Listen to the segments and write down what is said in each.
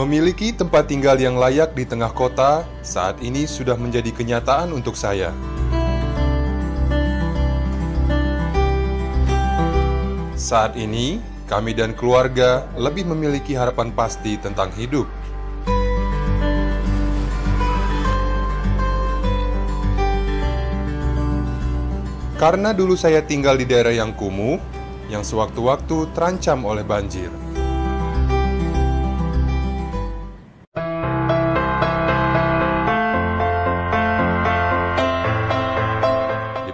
Memiliki tempat tinggal yang layak di tengah kota saat ini sudah menjadi kenyataan untuk saya. Saat ini, kami dan keluarga lebih memiliki harapan pasti tentang hidup. Karena dulu saya tinggal di daerah yang kumuh, yang sewaktu-waktu terancam oleh banjir.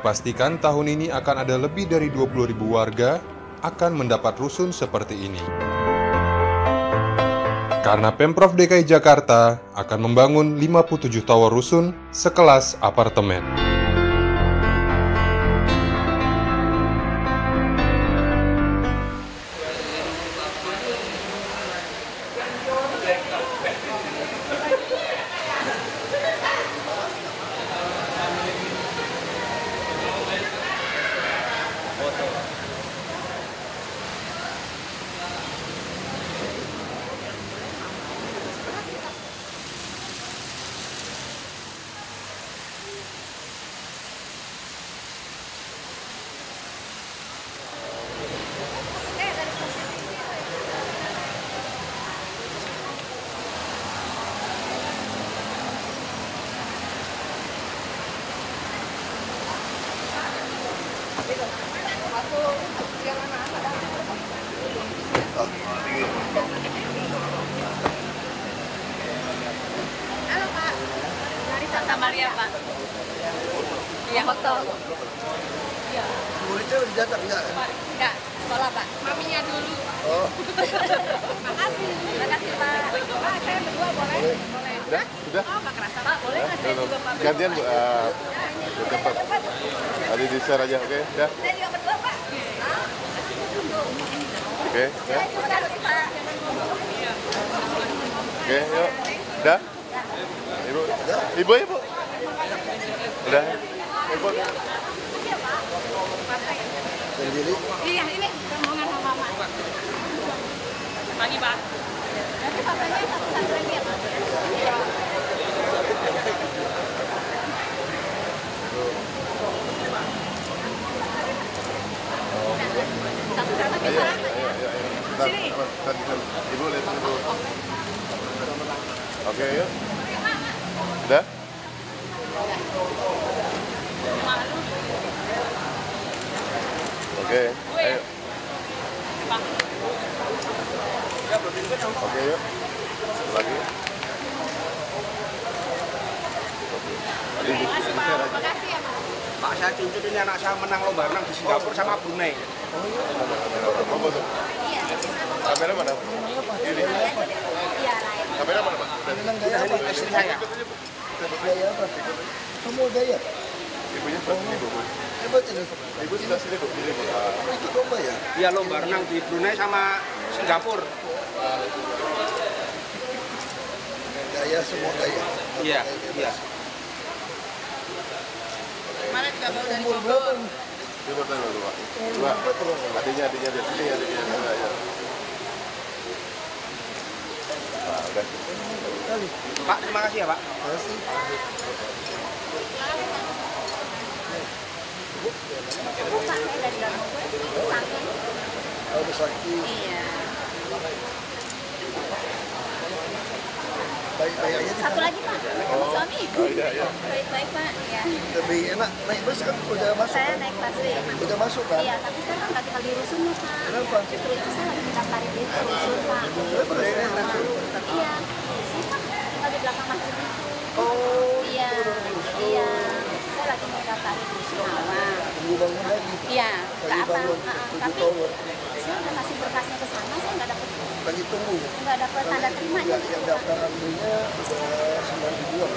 Dipastikan tahun ini akan ada lebih dari 20.000 warga akan mendapat rusun seperti ini. Karena Pemprov DKI Jakarta akan membangun 57 tower rusun sekelas apartemen. Halo Pak, dari Santa Maria Pak. Iya, foto. Iya. Muridnya udah datang nggak? Enggak, sekolah Pak. Maminya dulu. Oh. Makasih. Makasih Pak. Pak, saya berdua boleh? Boleh. Sudah? Oh, Pak kerasa Pak. Boleh nggak saya juga Pak? Gantian Bu, cepat. Tadi di share aja, oke? Udah? Saya juga berdua Pak. Oke, ya. Terima kasih Pak. Oke, yuk. Udah? Ibu? Ibu ya, Bu? Udah? Ibu? Sendiri? Iya, ini rombongan sama Mama. Pagi Pak. Nanti papanya satu-satu lagi ya Pak? Satu-satu bisa. Sini. Ibu, lihat dulu. Oke, yuk. Udah? Oke, ayo. Oke, yuk. Satu lagi. Terima kasih Pak. Terima kasih ya Pak. Pak, saya tuntut ini anak saya menang lomba renang di Singapura sama Brunei. Apa tuh? Iya. Kamera mana? Ini. Iya, lain. Kamera mana, Pak? Iya, ini istri saya. Gaya apa? Kamu gaya? Ibunya Pak, ibu. Coba tidak. Ibu sudah sini, Bu. Sini, Bu. Ikut lomba ya? Iya, lomba renang di Brunei sama Singapura. Gaya semua gaya. Iya, iya. Mana juga baru dari Umur berapa? Coba tanya dulu, Pak. Dua. Adiknya di sini, adiknya. Ya. Nah, udah. Kali. Pak, terima kasih ya, Pak. Masih. Pak, saya dari Lampung. Sakit. Oh, sakit. Iya. Baik-baik aja. Satu lagi Pak, sama suami. Iya. Baik-baik Pak, ya. Lebih enak naik bus kan udah masuk. Saya naik busway. Udah masuk kan? Iya, tapi saya kan nggak tinggal di rusunnya Pak. Kenapa? Justru itu saya lagi mendaftarin di rusun Pak. Berarti enak. Iya, saya kan tinggal di belakang masjid itu. Oh. Iya, iya. Saya lagi mendaftarin rusun awal. Tunggu bangun lagi. Iya, ke Lagi atas. bangun. Tapi 7 tower. saya udah kasih berkasnya ke sana, saya Lagi tunggu. nggak dapat tanda terimanya. Yang daftar ambilnya udah 9 ribuan.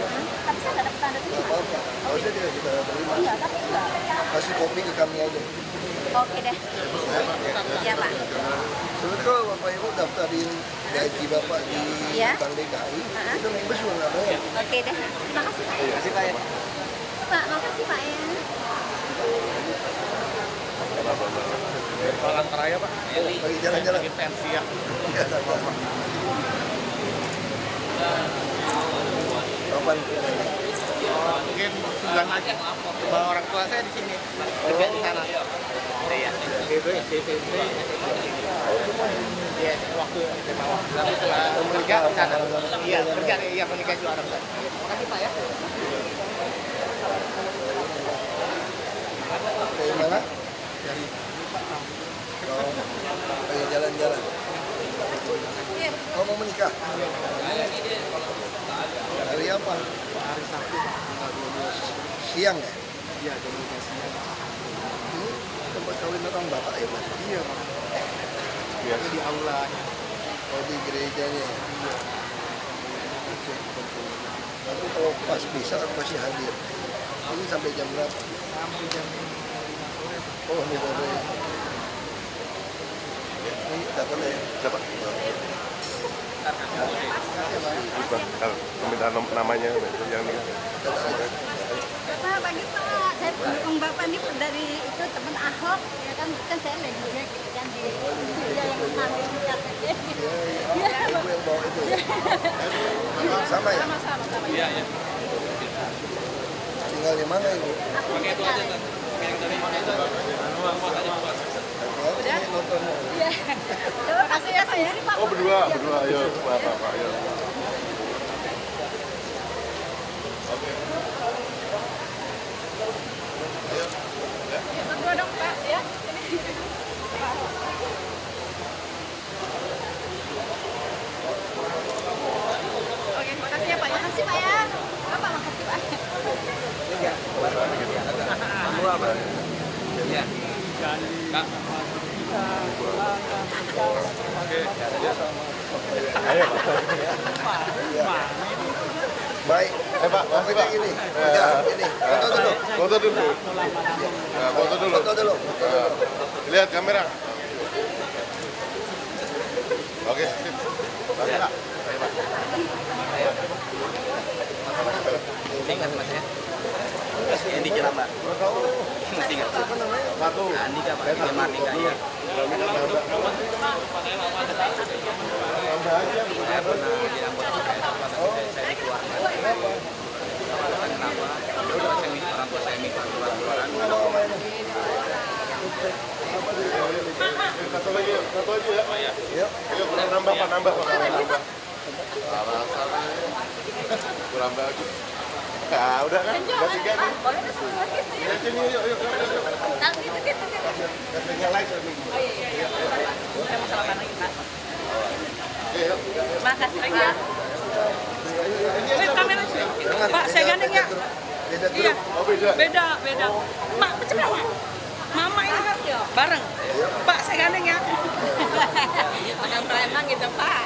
Tapi saya nggak dapat tanda Gak terima. apa-apa. Harusnya kita terima. Iya, tapi enggak. Kasih kopi ke kami aja. Oke deh. Iya Pak. Sebenarnya kalau Bapak Ibu daftarin gaji Bapak di Iya. Bank DKI, itu naik bus juga nggak bayar. Oke deh. Terima kasih Pak. Terima kasih, Pak. Ya. Pak, makasih Pak ya. Jalan raya, Pak. Lagi jalan-jalan. Pensi ya. Iya, Kapan? Mungkin sebulan lagi. Bawa orang tua saya di sini. Kerja di sana. Iya. SD, SMP. Iya, waktu lalu setelah kerja di sana. Iya, kerja iya menikah di Arab sana. Makasih Pak ya. Dari mana? Dari Oh, kayak jalan-jalan. Kau mau menikah? Hari apa? hari Sabtu tanggal 12. Siang ya? Iya, jam 12 siang. Ini tempat kawin orang bapak ya, Pak? Iya, Pak. Biasa di aulanya. Oh, di gerejanya. Iya. Tapi kalau pas bisa aku pasti hadir. Ini sampai jam berapa? Sampai jam 5 sore. Oh, ini sore. Ini datang ya? Siapa? Bukan, kalau meminta namanya yang ini. Datang aja. Bapak, pagi Pak. Saya pendukung Bapak nih dari itu teman Ahok. Ya kan saya lagi dia kan di dia yang mengambil KTP. Iya, ibu yang bawa itu ya? Sama ya? Sama-sama. Iya, iya. Tinggal di mana ibu? Pakai itu aja kan. Yang dari mana itu? Oh, ini nontonnya. Iya. Terima kasih ya saya. Oh berdua, ayo, Pak, ayo. Berdua dong Pak ya. Oke, makasih ya Pak. Makasih Pak ya. Bapak makasih Pak. Iya. Kak. Ayo, Pak. Baik. Pak, makasih, Pak. Ini. Ya, ini. Foto dulu. Foto dulu. Nah, foto dulu. Foto dulu. Lihat kamera. Oke, sip. Makasih, Pak. Ingat mas ya? Yang di Jelamba. Ingat. Satu. Andika Pak, ini Martika ya. Saya pernah jadi anggota PKS, saya dikeluarkan. Kenapa? Orang tua saya minta keluar-keluaran. Satu lagi ya. Yuk. Ayo, nambah, Pak, nambah. Kurang bagus. Nah, udah kan? Udah 3 nih. Yuk. Kasihnya like lagi. Saya mau salaman lagi Pak. Oke, yuk. Makasih lagi ya. Kamera Pak, saya gandeng ya. Beda Iya. grup. Oh, beda. Beda. Mak, macam mana? Mama ini kan bareng. Pak, saya gandeng ya. Makan preman gitu Pak.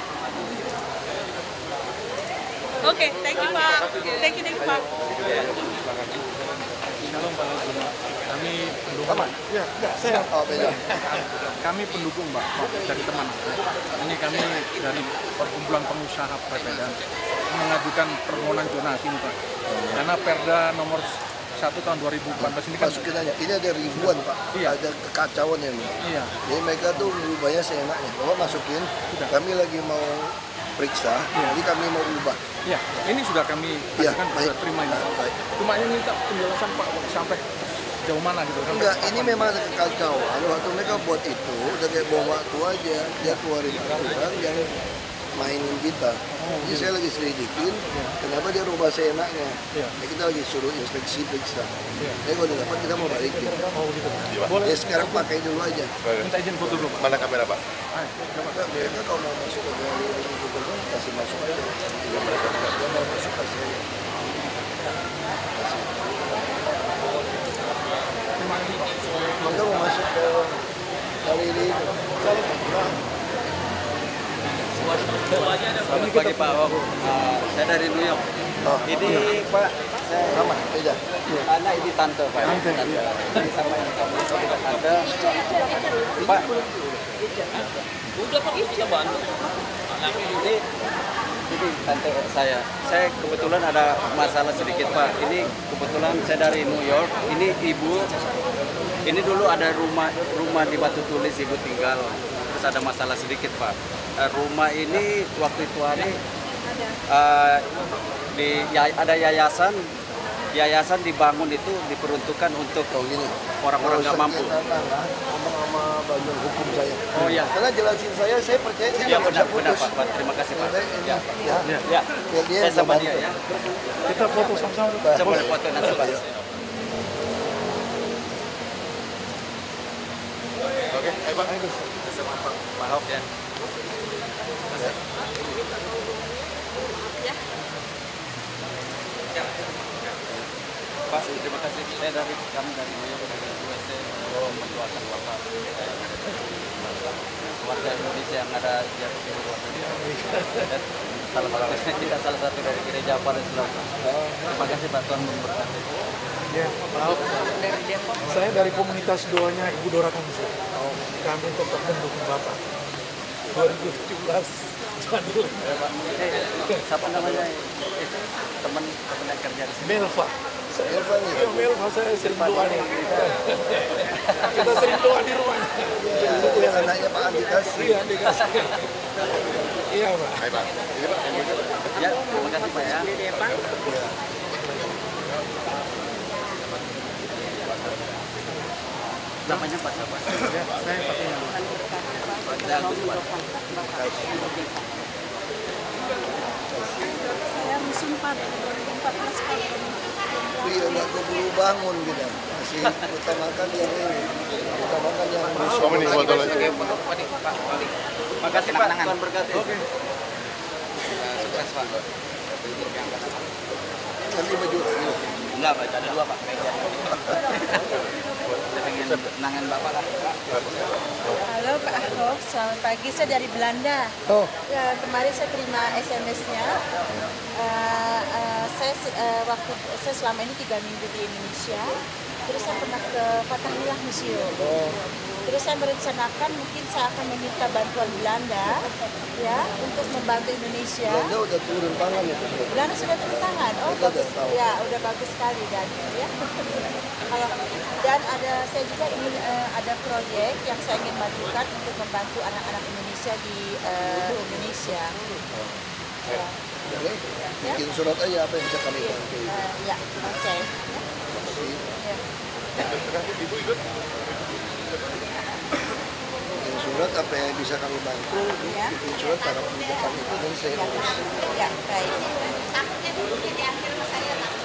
Oke, thank you Pak. Thank you Pak. Shalom Pak Laguna. Kami pendukung. Aman? Iya, enggak. Saya. Oh, beda. Kami pendukung Mbak dari teman. Ini kami dari perkumpulan pengusaha Pepedan mengajukan permohonan zonasi nih Pak. Karena Perda nomor 1 tahun 2014 ini kan Masukin aja. Ini ada ribuan, Pak. Iya. Ada kekacauan yang ini. iya. Jadi mereka tuh ubahnya seenaknya. Bapak masukin, kami lagi mau periksa, jadi kami mau ubah. Iya, ini sudah kami Iya, ajukan, baik. sudah terima ini. Baik. Cuma ini minta penjelasan Pak sampai jauh mana gitu. Sampai Enggak, ini memang ada kekacauan. Waktu mereka buat itu, udah kayak bom waktu aja. Dia keluarin aturan yang mainin kita. Jadi saya lagi selidikin, kenapa dia rubah seenaknya. Iya. Ya, kita lagi suruh inspeksi periksa. Iya. Jadi kalau udah dapat kita mau balikin. Oh gitu. Iya, Pak. Boleh Ya sekarang pakai dulu aja. minta izin foto dulu Pak. Mana kamera, Pak? Ayo, coba. Enggak, mereka kalau mau masuk ke galeri itu kan kasih masuk aja. Dia mau masuk kasih aja. Terima kasih Pak. Mereka mau masuk ke galeri itu. Selamat pagi Pak. Saya dari New York. Oh, Ini Pak, saya sama, beda. anak ini tante Pak. Tante, iya. Ini sama yang kamu tante. Pak. Udah Pak, kita bantu. Ini tante saya. Saya kebetulan ada masalah sedikit Pak. Ini kebetulan saya dari New York. Ini ibu. Ini dulu ada rumah di Batu Tulis ibu tinggal. Terus ada masalah sedikit Pak. Rumah ini waktu itu hari Ada yayasan dibangun itu diperuntukkan untuk orang-orang nggak mampu. Ngomong sama bagian hukum saya. Oh iya. Karena jelasin saya percaya saya Ya nggak bisa benar putus. Pak. Terima kasih Pak. Ya. Ya. Saya sama dia ya. Kita foto sama-sama Pak. Coba foto nanti Pak. Oke, ayo Pak. Sama Pak Ahok ya. Pak, terima kasih. Saya kami dari USA mendoakan Bapak warga Indonesia yang ada di luar negeri. Salah satu dari gereja Paris Selatan. Terima kasih Pak, Tuhan memberkati. Ya, Pak. Saya dari komunitas doanya Ibu Dora Kamsi. Kami tetap mendukung Bapak. 2017 Januari. Siapa namanya? Teman yang kerja di sini. Melva. Iya, Melva saya sering doa nih. Kita sering doa di rumahnya. itu yang anaknya Pak Andi kasih. Iya, dikasih. Iya, Pak. Ayo Pak. Ini Pak. Ya, terima kasih Pak ya. Namanya Pak siapa? Ya, saya pakai yang Saya Agus Pak. Saya musim 2014 kalau Iya, nggak keburu bangun gitu. Masih utamakan yang ini. Utamakan yang musuh. Kamu nih foto lagi. Makasih Pak, Tuhan berkati. Oke. Sukses Pak. Nanti baju lagi. Enggak Pak, ada 2 Pak. Saya pengen nangan Bapak lah. Halo Pak Ahok, selamat pagi. Saya dari Belanda. Oh, Ya, kemarin saya terima SMS-nya. Saya selama ini 3 minggu di Indonesia. Terus saya pernah ke Fathahillah Museum. Terus saya merencanakan mungkin saya akan meminta bantuan Belanda ya untuk membantu Indonesia. Belanda udah turun tangan ya. Belanda sudah turun tangan. Oh, Kita bagus. udah tahu. Ya, udah bagus sekali dan ya. Dan ada juga ingin ada proyek yang saya ingin majukan untuk membantu anak-anak Indonesia di Indonesia. Ya. Jadi, bikin surat aja apa yang bisa kami bantu. Ya, oke. Ya. Ibu ikut. Bikin surat apa yang bisa kami bantu. Ya. Bikin surat para kebijakan itu dan saya urus. Ya, baik. Takutnya dulu di akhir saya takut.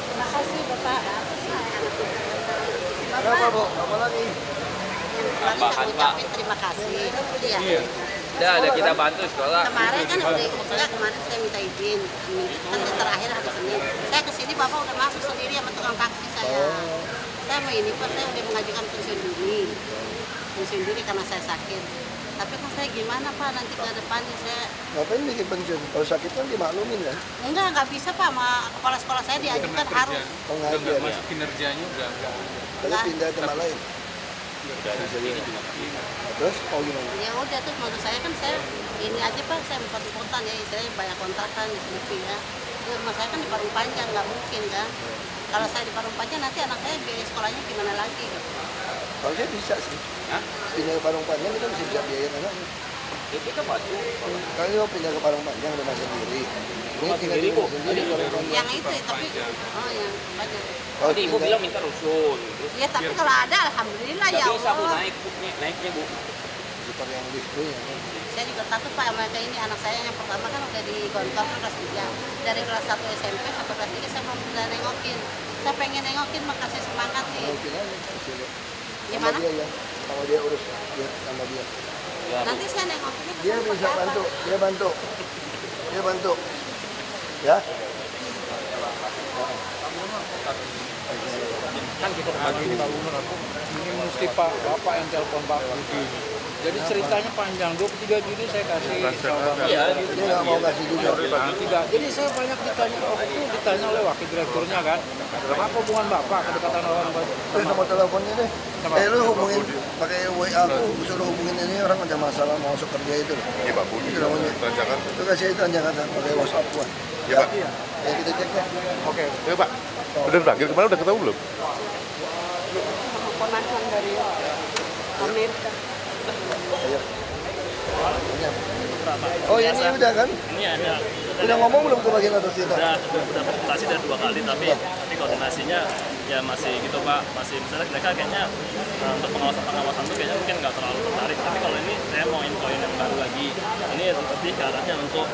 Terima kasih Bapak. Berapa Bu? Apa lagi? Saya ucapin terima kasih. Iya. Ada kita bantu sekolah. Kemarin kan maksudnya kemarin saya minta izin, kan terakhir hari Senin. Saya kesini Bapak udah masuk sendiri sama tukang taksi saya. Saya mau ini Pak, saya udah mengajukan pensiun dini karena saya sakit. Tapi kan saya gimana Pak nanti ke depannya saya Ngapain bikin pensiun? Kalau sakit kan dimaklumin kan? nggak bisa Pak, sama kepala sekolah saya diajukan harus. Pengajar. masuk kinerjanya udah. Lalu pindah ke tempat lain. Terus mau gimana? Ya udah tuh menurut saya kan saya ini aja Pak, saya empot-empotan ya, istilahnya banyak kontrakan di sini ya. Itu rumah saya kan di Parung Panjang, nggak mungkin kan. Kalau saya di Parung Panjang nanti anak saya biaya sekolahnya gimana lagi gitu. Kalau saya bisa sih. Pindah ke Parung Panjang kita mesti bisa biaya anaknya. Kita bantu. Kalau mau pindah ke Parung Panjang rumah sendiri. Ini tinggal di rumah sendiri Parung Panjang. Yang itu tapi yang banyak. Kalau Ibu pindah- bilang minta rusun. Ya tapi kalau ada alhamdulillah ya Allah. Naiknya Bu. seperti yang lift itu ya. Saya juga takut Pak sama kayak ini anak saya yang pertama kan udah di gontor kelas 3. Dari kelas 1 SMP sampai kelas 3 saya belum udah nengokin. Saya pengen nengokin makasih semangat nih. Mungkin aja kasih lihat. Gimana? Sama dia ya. Sama dia urus dia sama dia. Nanti saya nengokinnya Dia kesana bisa pakai apa? bantu, dia bantu. Dia bantu. Ya. Kan kita pagi ini Pak Gubernur aku ini mesti Pak Bapak yang telepon Pak Budi. Jadi ceritanya panjang, 23 Juni saya kasih sama Bapak. Dia nggak mau kasih juga. Nah, tidak. Jadi saya banyak ditanya, waktu itu ditanya oleh wakil direkturnya kan, apa hubungan Bapak kedekatan orang Terus nomor teleponnya deh. Lu hubungin pakai WA aku, suruh hubungin ini orang ada masalah mau masuk kerja itu. Iya Pak Budi. Itu namanya. Tanjakan. Itu kasih itu Jakarta pakai WhatsApp gua. Iya Pak. Ya kita cek ya. Oke. Ayo Pak. Udah terakhir kemarin udah ketemu belum? kemasan dari Amerika. Oh ini udah kan? Ini ada. Udah ngomong belum ke bagian atas itu? Udah konsultasi dari 2 kali, tapi koordinasinya ya masih gitu Pak, masih misalnya mereka kayaknya untuk pengawasan tuh kayaknya mungkin nggak terlalu tertarik. Tapi kalau ini saya mau infoin yang baru lagi, ini lebih ke arahnya untuk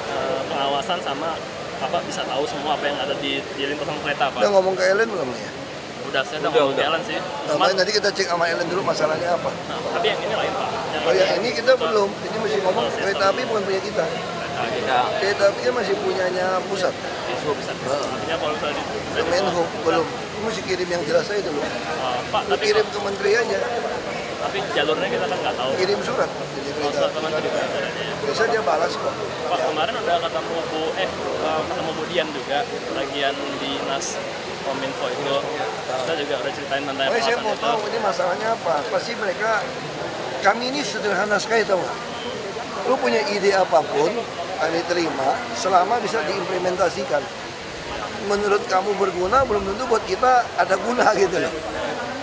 pengawasan sama Bapak bisa tahu semua apa yang ada di lintasan kereta Pak. Udah ngomong ke Ellen belum nih? Udah, saya udah ngomong ke Ellen sih. Nah, nanti kita cek sama Ellen dulu masalahnya apa. Nah, tapi yang ini lain Pak. Oh ya ini kita belum, ini masih ngomong kereta api bukan punya kita. Kereta api kan masih punyanya pusat. Artinya kalau misalnya Menhub belum, mesti kirim yang jelas aja dulu. Pak, Lu kirim ke menteri aja, tapi jalurnya kita kan nggak tahu. kirim surat. Jadi kereta Surat ke menteri caranya. biasa dia balas kok. Pak, kemarin udah ketemu Bu Dian juga, bagian dinas Kominfo itu. Kita juga udah ceritain tentang Makanya saya mau itu. tahu ini masalahnya apa. Pasti mereka, kami ini sederhana sekali tau nggak? Lu punya ide apapun, kami terima selama bisa diimplementasikan. Menurut kamu berguna, belum tentu buat kita ada guna gitu loh.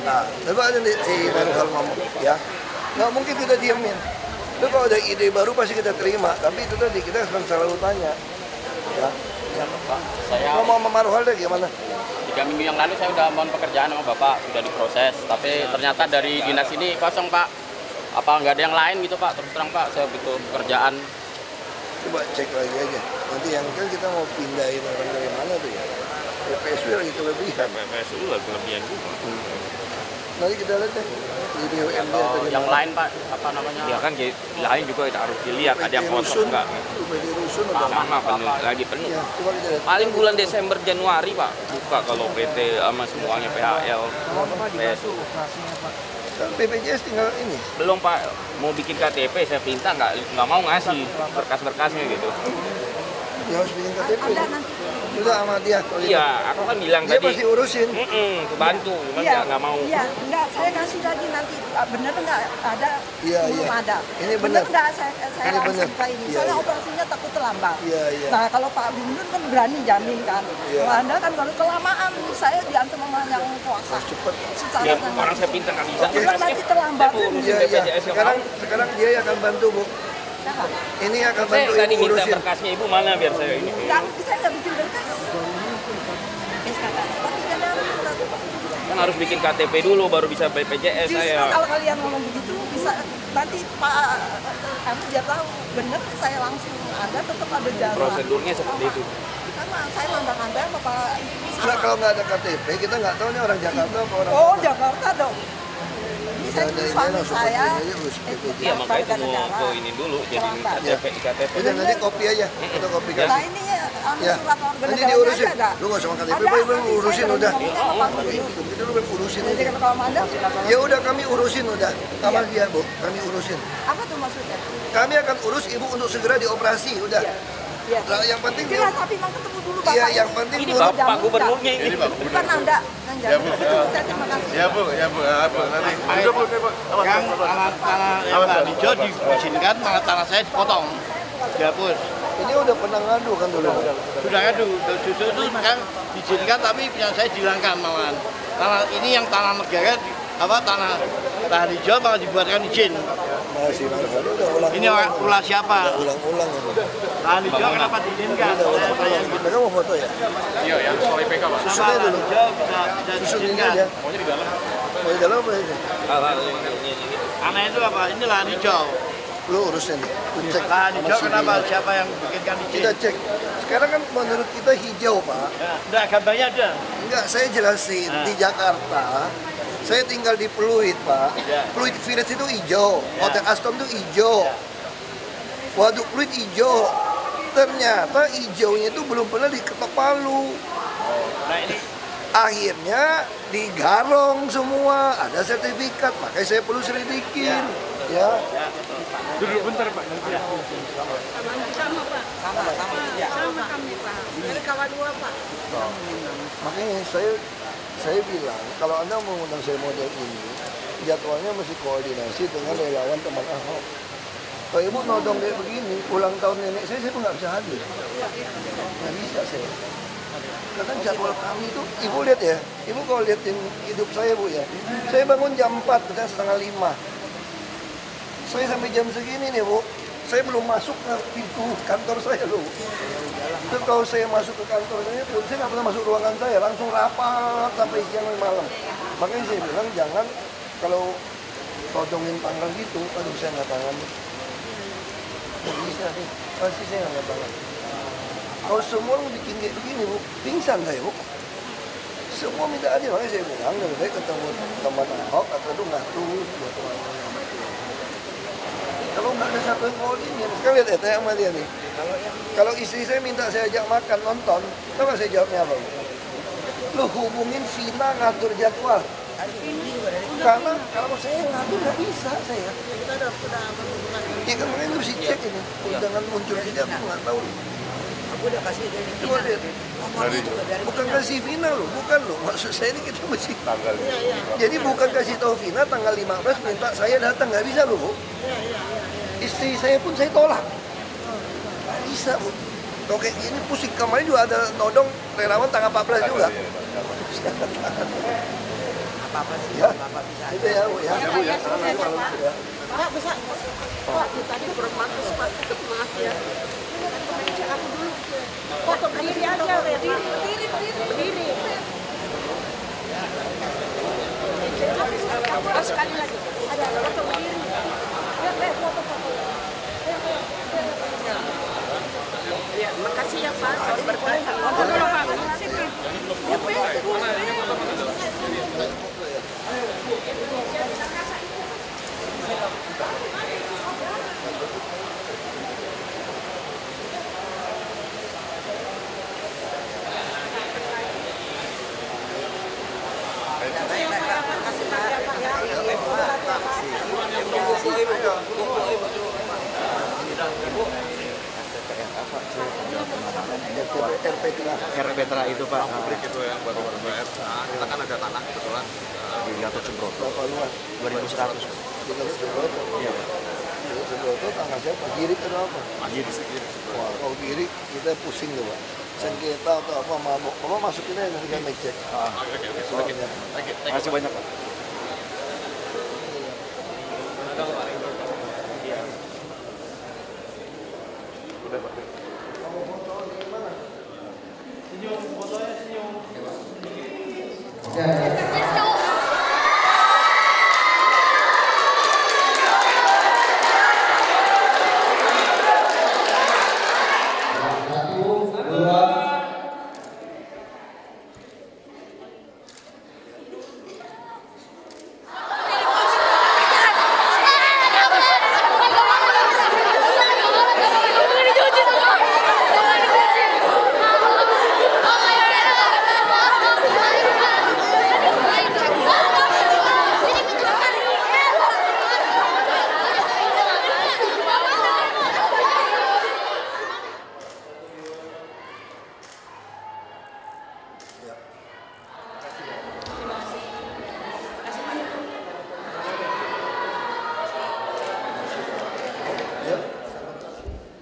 Nah, coba aja nih si Manuel ngomong ya. Nggak mungkin kita diemin. Lu kalau ada ide baru pasti kita terima, tapi itu tadi kita akan selalu tanya. Ya. Pak, saya Kalau mau sama Manuel deh gimana? 3 minggu yang lalu saya udah mohon pekerjaan sama Bapak, sudah diproses. Tapi ternyata dari dinas ini kosong Pak. Apa nggak ada yang lain gitu Pak? Terus terang Pak, saya butuh pekerjaan. Coba cek lagi aja. Nanti yang kan kita mau pindahin orang dari mana tuh ya? PSU lagi kelebihan. PSU lagi kelebihan juga. Nanti kita lihat deh di BUMD Oh, yang lain Pak, apa namanya? Ya kan lain juga harus dilihat ada yang kosong enggak. UPD Rusun udah Sama penuh, lagi penuh. ya, coba kita lihat. Paling bulan Desember Januari Pak buka kalau PT sama semuanya PHL. BPJS tinggal ini. Belum Pak, mau bikin KTP saya pinta nggak mau ngasih berkas-berkasnya gitu. Ya harus bikin KTP. Udah sama dia. kalau Iya, aku kan bilang dia tadi. pasti urusin. Kebantu, cuman nggak mau. Iya, enggak, saya kasih lagi nanti. Bener enggak ada? Iya, belum iya. ada. Ini benar. Enggak, saya Ini langsung benar. ke ini. Iya, Soalnya iya. operasinya takut terlambat. Iya, iya. Nah, kalau Pak Bindun kan berani jamin kan. Iya. Kalau Anda kan baru kelamaan. Saya diantar sama yang kuasa. Cepet. Secara Ya, orang saya pinta nggak bisa. Bener nanti terlambat. Saya mau urusin Iya, iya. BPJS yang Sekarang dia yang akan bantu, Bu. Siapa? Ini akan saya bantu tadi Ibu minta urusin. berkasnya Ibu mana biar saya ini. Enggak, saya nggak bikin berkas. Tapi kan Kan harus bikin KTP dulu baru bisa BPJS justru saya. kalau kalian ngomong begitu bisa nanti Pak kamu biar tahu bener saya langsung ada tetap ada jasa. Prosedurnya seperti itu. Sama saya mandang Anda Bapak itu Nah, kalau nggak ada KTP, kita nggak tahu nih orang Jakarta apa orang Oh, mana. Jakarta dong. Ini saya Ada ini suami langsung saya. pakai aja, urus BPJS. Iya makanya itu mau ini dulu jadi KTP. Udah nanti kopi aja, kita kopi Nah kasih. ini Ya, surat warga nanti negaranya diurusin. ada nggak? Lu nggak sama KTP, Ada, Pak, nanti urusin saya udah. ngomongnya sama Pak Oke, Bindun. itu dulu urusin Jadi aja. kalau mandang Ya udah kami urusin udah, sama dia Bu, kami urusin. apa tuh maksudnya? Kami akan urus Ibu untuk segera dioperasi, udah. Iya. Nah, yang penting Jelas, tapi mau ketemu dulu Bapak. Iya, ini. yang penting Ini dulu. Bapak Gubernurnya ini. Ini Pak Bukan Anda yang Ya, Bu. jamin. Saya terima kasih. Ya Bu, nanti. Yang tanah yang Pak Dijo diizinkan, malah tanah saya dipotong, dihapus. Ini udah pernah ngadu kan dulu. Sudah ngadu, justru itu sekarang diizinkan tapi punya saya dihilangkan malahan. Tanah ini yang tanah negara, tanah hijau malah dibuatkan izin. Masih baru udah ulang. Ini ulah siapa? Ulang-ulang ini. Tanah hijau kenapa diizinkan? Saya tanya gitu. Mereka mau foto ya? Iya, yang soal IPK Pak. Susunnya Tanah dulu. hijau bisa Susun ini diizinkan. aja. Pokoknya di dalam. Mau di dalam apa ini? Tanah itu apa? Ini lahan hijau. Lu urusin nih. Lu cek. Lahan sama hijau si kenapa? Dina. Siapa yang bikinkan izin? Kita cek. Sekarang kan menurut kita hijau, Pak. Ya, udah gambarnya ada. Enggak, saya jelasin. Di Jakarta, saya tinggal di Pluit, Pak. Ya. Pluit Village itu hijau. Ya. Hotel Aston itu hijau. Waduk Pluit hijau. Ternyata hijaunya itu belum pernah diketok palu. Nah ini Akhirnya digarong semua, ada sertifikat, makanya saya perlu selidikin. Ya. Duduk bentar Pak. Sama kami Pak. Dari kawan dua Pak. Makanya saya bilang kalau Anda mau mengundang saya model ini, jadwalnya mesti koordinasi dengan relawan teman Ahok. Kalau Ibu nodong kayak begini, ulang tahun nenek saya pun nggak bisa hadir. Nggak bisa saya. Kadang jadwal kami itu, ibu lihat ya, ibu kalau liatin hidup saya bu ya, saya bangun jam 4, kadang setengah 5. Saya sampai jam segini nih bu, saya belum masuk ke pintu kantor saya loh. Itu kalau saya masuk ke kantor saya nggak pernah masuk ruangan saya, langsung rapat sampai siang dan malam. Makanya saya bilang jangan kalau todongin tanggal gitu, aduh saya nggak tangan. Nggak bisa nih, pasti saya nggak tangan. Kalau semua orang bikin kayak begini bu, pingsan saya bu. Semua minta adil, makanya saya bilang lebih baik ketemu teman Ahok atau itu ngatur buat orang. Kalau nggak ada satu yang koordinir, sekarang lihat ya, tanya sama dia nih. Kalau istri saya minta saya ajak makan, nonton, tahu nggak saya jawabnya apa? Lu hubungin Vina ngatur jadwal. Karena kalau saya ngatur nggak bisa saya. Kita sudah berhubungan. Ya kan makanya harus dicek ini. Undangan muncul aja aku nggak tahu. Aku udah kasih dari Coba lihat. Bukan kasih Vina loh, bukan loh. Maksud saya ini kita mesti tanggal. Jadi bukan kasih tahu Vina tanggal 15 minta saya datang, nggak bisa loh bu. Istri saya pun saya tolak. Nggak bisa bu. Kalau kayak gini pusing. Kemarin juga ada nodong relawan tanggal 14 juga. apa-apa sih, Ya. apa-apa bisa. Itu ya bu ya. Pak bisa. Pak tadi bermaksud Pak, maaf ya. Aku dulu. Foto berdiri aja, berdiri. Sekali lagi. Ada foto berdiri. Foto. Ya, makasih ya Pak. Berkah. Foto dulu Pak. RPTRA itu Pak. Pabrik itu yang baru bayar. Nah, kita kan ada tanah kebetulan. Di Gatot Subroto. Berapa luas? 2100. Di Gatot Subroto. Iya. Gatot Subroto tanggal siapa? Girik atau apa? Magir. Wah, kalau girik kita pusing tuh pak. Sengketa atau apa mabok. Mama masukin aja nanti kami cek. Terima kasih banyak Pak. Ya.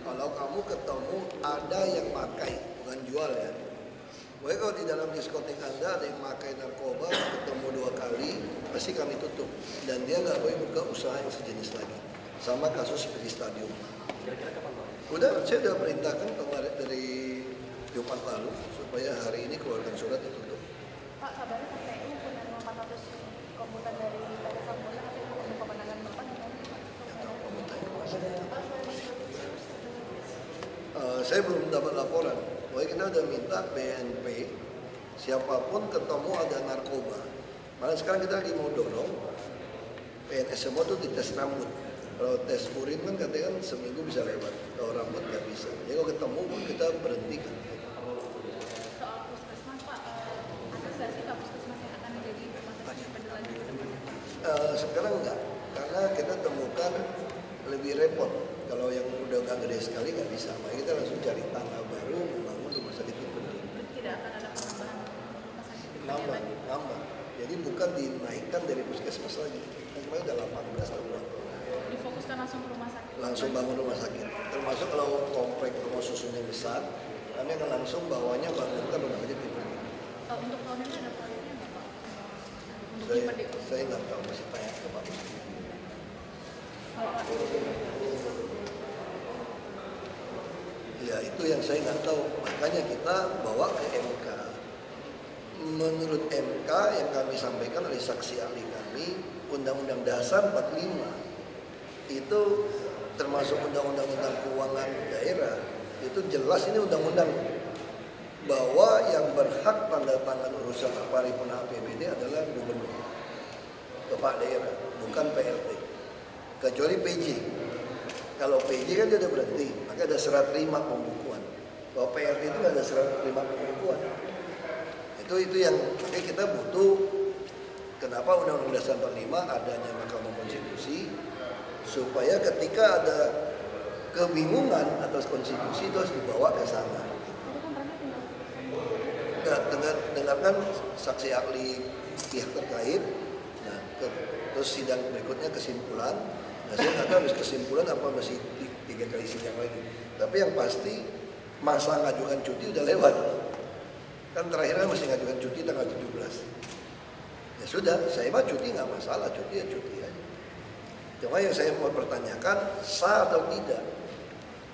Kalau kamu ketemu ada yang pakai, bukan jual ya. Pokoknya kalau di dalam diskotek Anda ada yang pakai narkoba, ketemu 2 kali, pasti kami tutup. Dan dia nggak boleh buka usaha yang sejenis lagi. Sama kasus seperti stadium. Udah, saya udah perintahkan kemarin dari Jumat lalu supaya hari ini keluarkan surat ditutup. Pak, kabarnya KPU punya 400 komputer dari PT Sambosa, tapi untuk pemenangan Bapak Saya belum dapat laporan. Pokoknya kita udah minta BNP, siapapun ketemu ada narkoba. Malah sekarang kita lagi mau dorong PNS semua tuh dites rambut. Kalau tes urin kan katanya kan seminggu bisa lewat, kalau rambut nggak bisa. Jadi kalau ketemu kita berhentikan. soal puskesmas, Pak, ada nggak sih Pak puskesmas yang akan menjadi rumah sakit independen lagi ke depan? Sekarang enggak, karena kita temukan lebih repot. Kalau yang udah nggak gede sekali nggak bisa, makanya kita langsung cari tanah baru membangun rumah sakit independen. Tidak akan ada penambahan rumah sakit independen Nambah, lagi. nambah. Jadi bukan dinaikkan dari puskesmas lagi. Kemarin udah 18 atau berapa. Difokuskan langsung ke rumah sakit. Langsung bangun rumah sakit. Termasuk kalau komplek rumah susunnya besar, kami akan langsung bawanya bangunkan rumah kerja tipe 5. Untuk tahun ini ada proyeknya nggak Pak? Untuk Saya nggak tahu, masih tanya ke Pak. Ya itu yang saya nggak tahu, makanya kita bawa ke MK. Menurut MK yang kami sampaikan oleh saksi ahli kami, Undang-Undang Dasar 45 itu termasuk Undang-Undang Keuangan Daerah, itu jelas ini undang-undang bahwa yang berhak tanda tangan urusan paripurna APBD adalah gubernur, kepala daerah, bukan PLT. Kecuali PJ. Kalau PJ kan dia udah berhenti, maka ada serat terima pembukuan. Kalau PLT itu ada serat terima pembukuan. Itu yang makanya kita butuh. Kenapa Undang-Undang Dasar 45 adanya Mahkamah Konstitusi, supaya ketika ada kebingungan atas konstitusi itu harus dibawa ke sana. Dengarkan saksi ahli pihak terkait, nah terus sidang berikutnya kesimpulan. Nah saya nggak tahu habis kesimpulan apa masih 3 kali sidang lagi. Tapi yang pasti masa ngajukan cuti udah lewat. Kan terakhirnya masih ngajukan cuti tanggal 17. Ya sudah, saya mah cuti nggak masalah, cuti ya cuti aja. Cuma yang saya mau pertanyakan, sah atau tidak?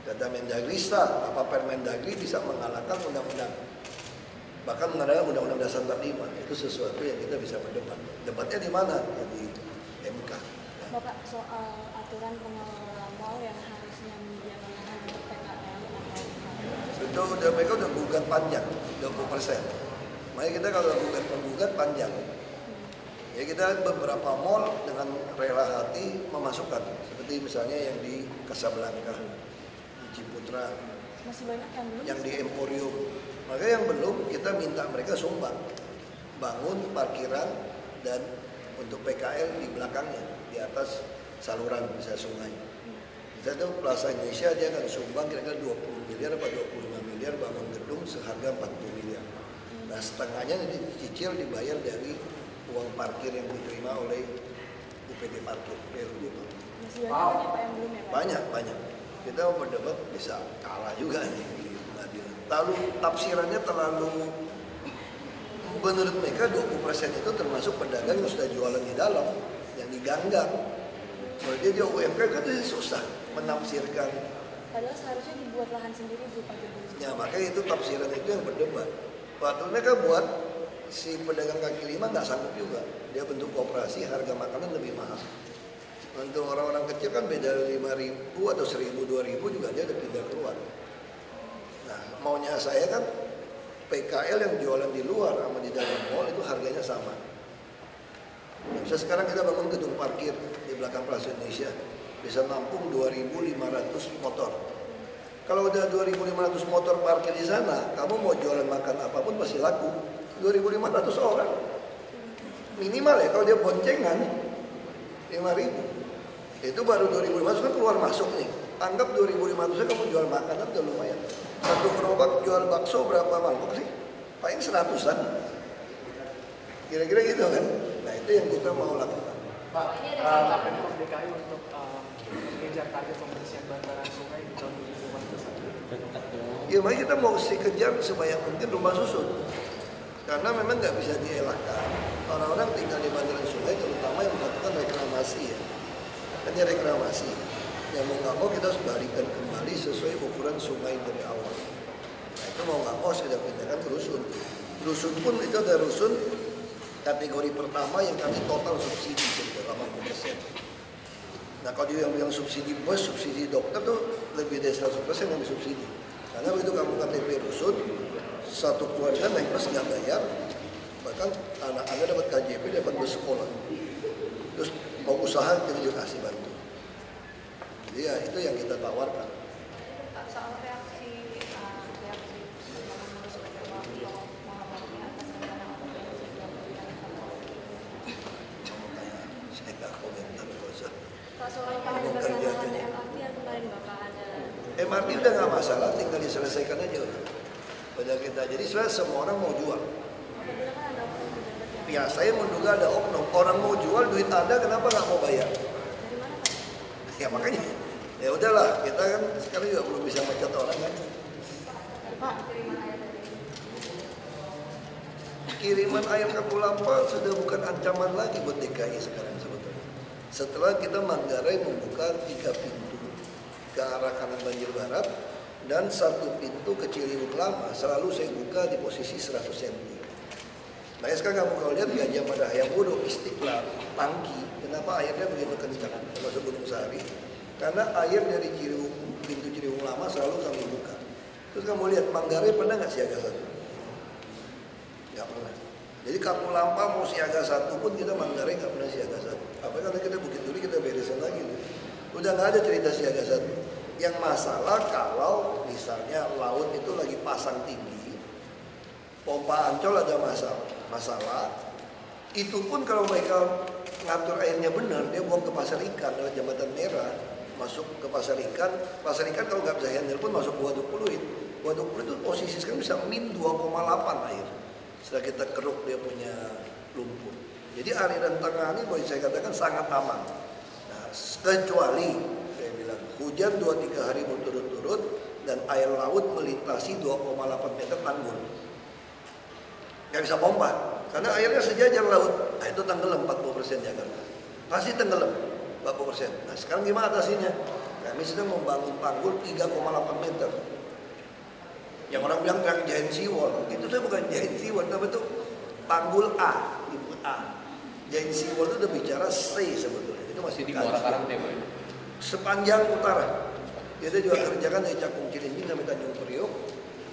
Kata Mendagri sah, apa Permendagri bisa mengalahkan undang-undang? Bahkan mengalahkan Undang-Undang Dasar 45, itu sesuatu yang kita bisa berdebat. Debatnya di mana? Ya, di MK. Bapak, soal aturan pengelola mal yang harusnya menyediakan lahan untuk PKL itu udah mereka udah gugat panjang 20%. Makanya kita kalau gugat panjang. Ya kita beberapa mall dengan rela hati memasukkan, seperti misalnya yang di Casablanca, di Ciputra, masih banyak yang di Emporium. Maka yang belum kita minta mereka sumbang, bangun parkiran dan untuk PKL di belakangnya, di atas saluran bisa sungai. Misalnya itu Plaza Indonesia dia akan sumbang kira-kira 20 miliar atau 25 miliar bangun gedung seharga 40 miliar. Nah setengahnya dicicil dibayar dari uang parkir yang diterima oleh UPD Parkir, PLUD. Masih banyak Pak yang belum ya Pak? Banyak. Kita berdebat bisa kalah juga nih di pengadilan. Lalu tafsirannya terlalu, menurut mereka 20% itu termasuk pedagang yang sudah jualan di dalam, yang diganggang. Kalau dia UMK kan itu susah menafsirkan. Padahal seharusnya dibuat lahan sendiri Bu Pak. Ya makanya itu tafsiran itu yang berdebat. Waktu mereka buat, si pedagang kaki lima nggak sanggup juga. Dia bentuk koperasi, harga makanan lebih mahal. Untuk orang-orang kecil kan beda 5.000 atau 1.000, 2.000 juga dia udah pindah keluar. Nah maunya saya kan PKL yang jualan di luar sama di dalam mall itu harganya sama. Misalnya sekarang kita bangun gedung parkir di belakang Plaza Indonesia, bisa nampung 2.500 motor. Kalau udah 2.500 motor parkir di sana, kamu mau jualan makan apapun pasti laku. 2.500 orang minimal ya, kalau dia boncengan 5.000 itu baru 2.500 kan keluar masuk nih. Anggap 2.500 kamu jual makanan udah lumayan. Satu gerobak jual bakso berapa mangkok sih? Paling 100-an kira-kira gitu kan. Nah itu yang kita mau lakukan. Pak, Pemprov DKI untuk mengejar target pembersihan bantaran sungai di tahun 2021. Ya makanya kita mau kejar sebanyak mungkin rumah susun. Karena memang nggak bisa dielakkan orang-orang tinggal di bantaran sungai, terutama yang melakukan reklamasi ya. Hanya reklamasi. Yang mau nggak mau kita harus balikan kembali sesuai ukuran sungai dari awal. Nah itu mau nggak mau sudah pindahkan ke rusun. Rusun pun itu ada rusun kategori pertama yang kami total subsidi sekitar 80%. Nah kalau yang bilang subsidi bus, subsidi dokter tuh lebih dari 100% yang disubsidi. Karena begitu kamu KTP rusun, satu keluarga naik bus nggak bayar, bahkan anak-anak dapat KJP, dapat bus sekolah. Terus mau usaha kita juga kasih bantu. Jadi ya itu yang kita tawarkan. Soal reaksi mengurus PKL menghadapi atas rencana Saya nggak komentar usah. Pak soal pembebasan lahan MRT yang kemarin Bapak ada. MRT udah nggak masalah, tinggal diselesaikan aja. Pada kita jadi semua orang mau jual. Ya saya menduga ada oknum, orang mau jual duit Anda kenapa nggak mau bayar? Ya makanya ya udahlah, kita kan sekarang juga belum bisa mecat orang kan. Kiriman air Katulampa sudah bukan ancaman lagi buat DKI sekarang sebetulnya. Setelah kita Manggarai membuka 3 pintu ke arah kanan banjir barat dan 1 pintu ke Ciliwung Lama, selalu saya buka di posisi 100 cm. Nah sekarang kamu kalau lihat Gajah Mada Hayam Wuruk, Istiqlal, Tangki, kenapa airnya begitu kencang termasuk Gunung Sari? Karena air dari pintu Ciliwung Lama selalu kami buka. Terus kamu lihat Manggarai pernah nggak siaga 1? Nggak pernah. Jadi Katulampa mau siaga 1 pun kita Manggarai nggak pernah siaga 1. Apa karena kita Bukit Duri kita beresin lagi nih. Udah nggak ada cerita siaga 1. Yang masalah kalau misalnya laut itu lagi pasang tinggi, pompa Ancol ada masalah. Itu pun kalau mereka ngatur airnya benar, dia buang ke pasar ikan lewat Jembatan Merah, masuk ke pasar ikan kalau nggak bisa handle pun masuk ke Waduk Pluit. Waduk Pluit itu posisi sekarang bisa min 2,8 air. Setelah kita keruk dia punya lumpur. Jadi aliran tengah ini boleh saya katakan sangat aman. Nah, kecuali saya bilang hujan 2-3 hari berturut-turut dan air laut melintasi 2,8 meter tanggul. Nggak bisa pompa karena airnya sejajar laut. Nah, itu tenggelam 40% Jakarta. Pasti tenggelam 40%. Nah, sekarang gimana atasinya? Kami sedang membangun tanggul 3,8 meter. Yang orang bilang giant seawall, itu saya bukan giant seawall, tapi itu tanggul A, tipe A. Giant seawall itu udah bicara C sebetulnya, itu masih di Muara Karang Timur. Sepanjang utara, kita juga kerjakan dari Cakung Cilincing sampai Tanjung Priok.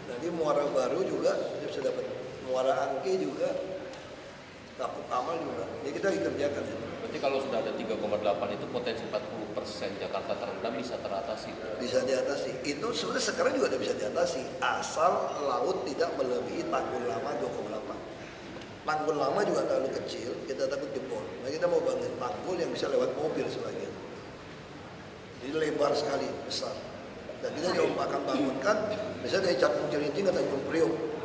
Nanti Muara Baru juga kita bisa dapat, Muara Angke juga, Kapuk Amal juga. Jadi kita dikerjakan. Berarti kalau sudah ada 3,8 itu potensi 40% Jakarta terendam bisa teratasi. Bisa diatasi. Itu sebenarnya sekarang juga udah bisa diatasi asal laut tidak melebihi tanggul lama 2,8. Tanggul lama juga terlalu kecil, kita takut jebol. Nah kita mau bangun tanggul yang bisa lewat mobil sebagian. Jadi lebar sekali, besar. Dan kita juga akan bangunkan, misalnya dari Cakung Cilincing ke Tanjung Priok.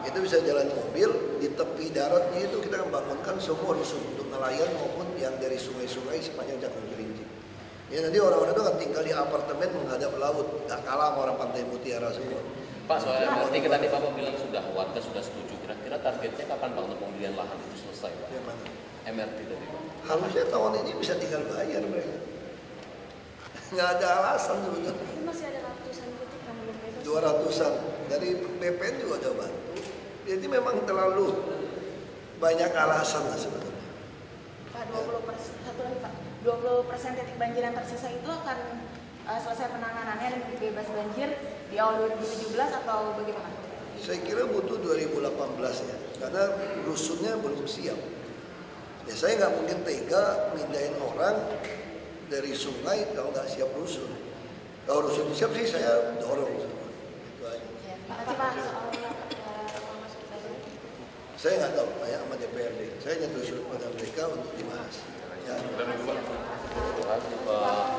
Itu bisa jalan mobil, di tepi daratnya itu kita akan bangunkan semua rusun untuk nelayan maupun yang dari sungai-sungai sepanjang Cakung Cilincing. Ya nanti orang-orang itu akan tinggal di apartemen menghadap laut, nggak kalah sama orang Pantai Mutiara semua. Pak, soal MRT tadi Bapak bilang warga sudah setuju. Kira-kira targetnya kapan Bang untuk pembelian lahan itu selesai, Pak? Yang mana? MRT tadi, Pak. Harusnya tahun ini bisa tinggal bayar mereka. Nggak ada alasan sebetulnya. Masih ada ratusan titik yang belum bebas. 200-an dari BPN juga udah bantu. Jadi memang terlalu banyak alasan lah sebetulnya. Pak, 20% titik banjir yang tersisa itu akan selesai penanganannya dan bebas banjir di awal 2017 atau bagaimana? Saya kira butuh 2018 ya, karena rusunnya belum siap. Ya saya nggak mungkin tega mindahin orang dari sungai kalau nggak siap rusun. Kalau rusun siap sih saya dorong semua. Itu aja. Makasih Pak. Saya nggak tahu, kayak sama DPRD. Saya nyentuh surat pada mereka untuk dibahas. Ya. Terima kasih Pak.